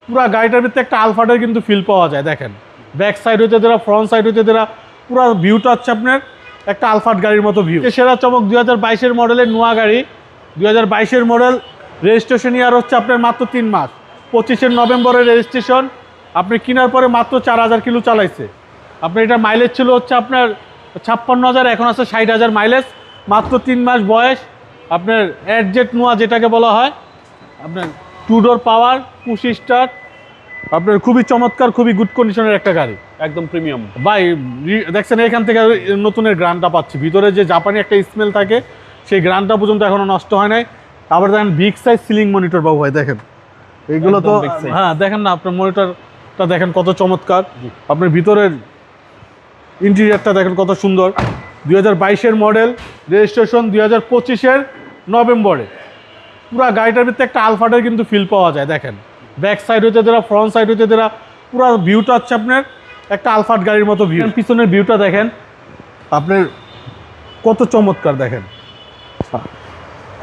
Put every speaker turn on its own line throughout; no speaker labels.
পুরো গাড়িটার ভিতরে একটা আলফাটের কিন্তু ফিল পাওয়া যায়। দেখেন ব্যাক সাইড হইতে দেরা, ফ্রন্ট সাইড হইতে দেরা, পুরো ভিউটা হচ্ছে আপনার একটা আলফাট গাড়ির মতো ভিউ। সেরা চমক 2022-এর মডেলের নোয়া গাড়ি, 2022-এর মডেল, রেজিস্ট্রেশন ইয়ার হচ্ছে আপনার মাত্র 3 মাস, 25 নভেম্বরের রেজিস্ট্রেশন। আপনি কেনার পরে মাত্র 4000 কিলো চালাইছে। আপনার এটা মাইলেজ ছিল হচ্ছে আপনার 56,000, এখন আছে 60,000 মাইলেজ, মাত্র 3 মাস বয়স। আপনার অ্যাডজেট নোয়া যেটাকে বলা হয়, আপনার 2 ডোর পাওয়ার, পুশ স্টার্ট, আপনার খুবই চমৎকার, খুবই গুড কন্ডিশনের একটা গাড়ি,
একদম প্রিমিয়াম
ভাই। দেখছেন এখান থেকে নতুনের গ্রানটা পাচ্ছি, ভিতরে যে জাপানি একটা স্মেল থাকে সেই গ্রানটা পর্যন্ত এখনো নষ্ট হয় নাই। আবার দেখেন বিগ সাইজ সিলিং মনিটর বাবু ভাই, দেখেন এইগুলো তো, হ্যাঁ দেখেন না আপনার মনিটরটা দেখেন কত চমৎকার, আপনার ভিতরের ইন্টেরিয়রটা দেখেন কত সুন্দর। 2022-এর মডেল, রেজিস্ট্রেশন 2025-এর নভেম্বরে। পুরো গাড়িটার ভিতরে একটা আলফাটের কিন্তু ফিল পাওয়া যায়। দেখেন ব্যাক সাইড হইতে দেরা, ফ্রন্ট সাইড হইতে দেরা, পুরো ভিউটা হচ্ছে আপনার একটা আলফাট গাড়ির মতো ভিউ। পিছনের ভিউটা দেখেন আপনার কত চমৎকার। দেখেন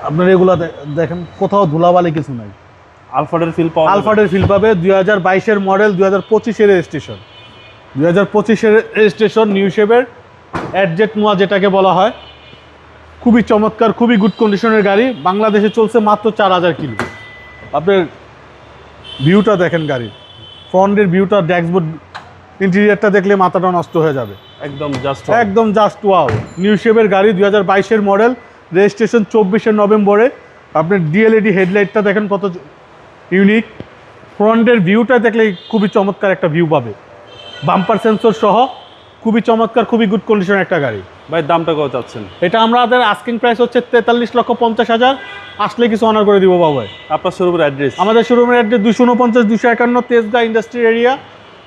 আপনার এগুলা দেখেন কোথাও ধুলাবালি কিছু নাই,
আলফাটের ফিল পাওয়া,
আলফাটের ফিল পাবে। 2022-এর মডেল, 2025-এর রেজিস্ট্রেশন, 2025-এর রেজিস্ট্রেশন, নিউ শেপের অ্যাডজেট নোয়া যেটাকে বলা হয়। খুবই চমৎকার, খুবই গুড কন্ডিশনের গাড়ি। বাংলাদেশে চলছে মাত্র 4000 কিলো। আপনার ভিউটা দেখেন গাড়ির, ফ্রন্টের ভিউটা, ড্যাশবোর্ড, ইন্টেরিয়রটা দেখলে মাথাটা নষ্ট হয়ে যাবে। একদম জাস্ট ওয়াও। নিউ শেপের গাড়ি, 2022-এর মডেল, রেজিস্ট্রেশন 24 নভেম্বরে। আপনার ডিএলইডি হেডলাইটটা দেখেন কত ইউনিক। ফ্রন্টের ভিউটা দেখলে খুবই চমৎকার একটা ভিউ পাবে, বাম্পার সেন্সর সহ। খুবই চমৎকার, খুবই গুড কন্ডিশনের একটা গাড়ি।
ভাই দামটা কত চাচ্ছেন?
এটা আমাদের আস্কিং প্রাইস হচ্ছে 43,50,000। আসলে কিছু অনার করে দিব বাবু ভাই।
আপনার শোরুমের অ্যাড্রেস? আমাদের
শোরুমের অ্যাড্রেস 249-251 তেজগাঁ ইন্ডাস্ট্রিয়াল এরিয়া,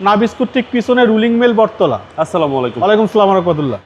নাবিস্কুর ঠিক পিছনে রুলিং মিল, বটতলা।
আসসালামু আলাইকুম।
ওয়ালাইকুম আসসালাম ওয়া রাহমাতুল্লাহ।